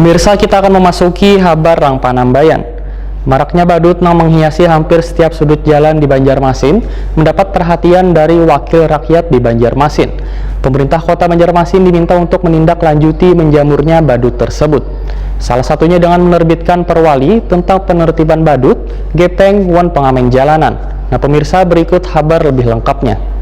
Pemirsa, kita akan memasuki Habar Rang Panambayan. Maraknya badut yang menghiasi hampir setiap sudut jalan di Banjarmasin mendapat perhatian dari wakil rakyat di Banjarmasin. Pemerintah Kota Banjarmasin diminta untuk menindaklanjuti menjamurnya badut tersebut. Salah satunya dengan menerbitkan perwali tentang penertiban badut, gepeng, wan pengamen jalanan. Nah pemirsa, berikut kabar lebih lengkapnya.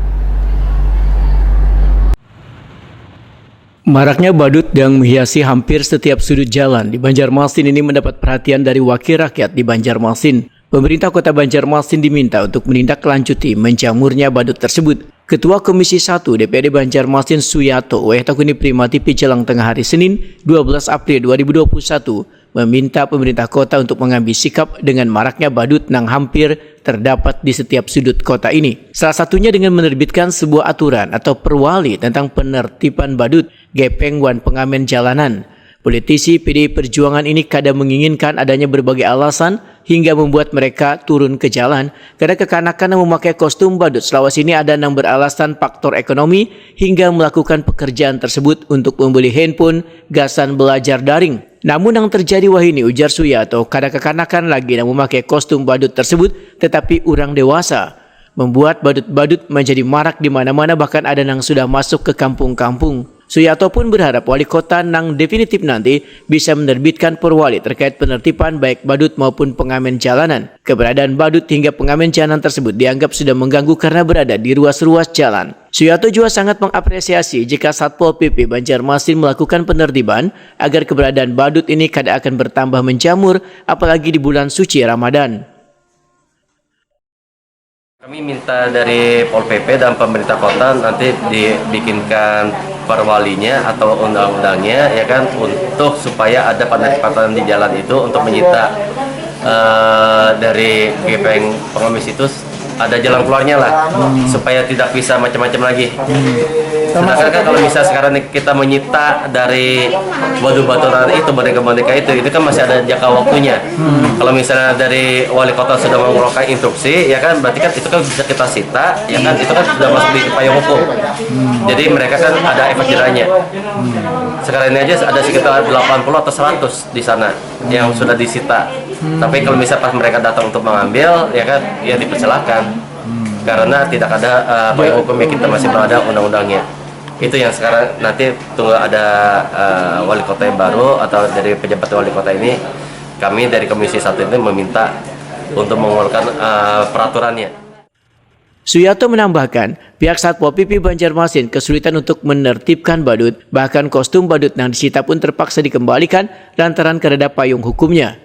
Maraknya badut yang menghiasi hampir setiap sudut jalan di Banjarmasin ini mendapat perhatian dari wakil rakyat di Banjarmasin. Pemerintah Kota Banjarmasin diminta untuk menindaklanjuti menjamurnya badut tersebut. Ketua Komisi 1 DPRD Banjarmasin Suyato Wehtakuni Primati Pijelang tengah hari Senin 12 April 2021 meminta pemerintah kota untuk mengambil sikap dengan maraknya badut yang hampir terdapat di setiap sudut kota ini. Salah satunya dengan menerbitkan sebuah aturan atau perwali tentang penertiban badut, gepeng, wan pengamen jalanan. Politisi PDI Perjuangan ini kadang menginginkan adanya berbagai alasan hingga membuat mereka turun ke jalan karena kekanakan yang memakai kostum badut. Selawasi ini ada yang beralasan faktor ekonomi hingga melakukan pekerjaan tersebut untuk membeli handphone, gasan belajar daring. Namun yang terjadi wahini, ujar Suyato, kadang kekanakan lagi yang memakai kostum badut tersebut tetapi orang dewasa, membuat badut-badut menjadi marak di mana-mana, bahkan ada yang sudah masuk ke kampung-kampung. Suyato pun berharap wali kota nang definitif nanti bisa menerbitkan perwali terkait penertiban baik badut maupun pengamen jalanan. Keberadaan badut hingga pengamen jalanan tersebut dianggap sudah mengganggu karena berada di ruas-ruas jalan. Suyato juga sangat mengapresiasi jika Satpol PP Banjarmasin melakukan penertiban agar keberadaan badut ini kada akan bertambah menjamur apalagi di bulan suci Ramadan. Kami minta dari Pol PP dan pemerintah kota nanti dibikinkan perwalinya atau undang-undangnya ya kan, untuk supaya ada penertiban di jalan itu untuk menyita dari gepeng pengemis itu ada jalan keluarnya lah, supaya tidak bisa macam-macam lagi. Sedangkan kan kalau bisa sekarang kita menyita dari batu-batuan itu, boneka-boneka itu kan masih ada jangka waktunya. Kalau misalnya dari wali kota sudah mengeluarkan instruksi, ya kan berarti kan itu kan bisa kita sita, ya kan itu kan sudah masuk di payung hukum. Jadi mereka kan ada efek jerahnya. Sekarang ini aja ada sekitar 80 atau 100 di sana yang sudah disita. Tapi kalau misalnya pas mereka datang untuk mengambil, ya kan ya dipersilakan. Karena tidak ada payung hukum yang kita masih belum ada undang-undangnya. Itu yang sekarang nanti tunggu ada wali kota yang baru atau dari pejabat wali kota ini, kami dari Komisi 1 ini meminta untuk mengeluarkan peraturannya. Suyato menambahkan, pihak Satpol PP Banjarmasin kesulitan untuk menertibkan badut, bahkan kostum badut yang disita pun terpaksa dikembalikan lantaran karena payung hukumnya.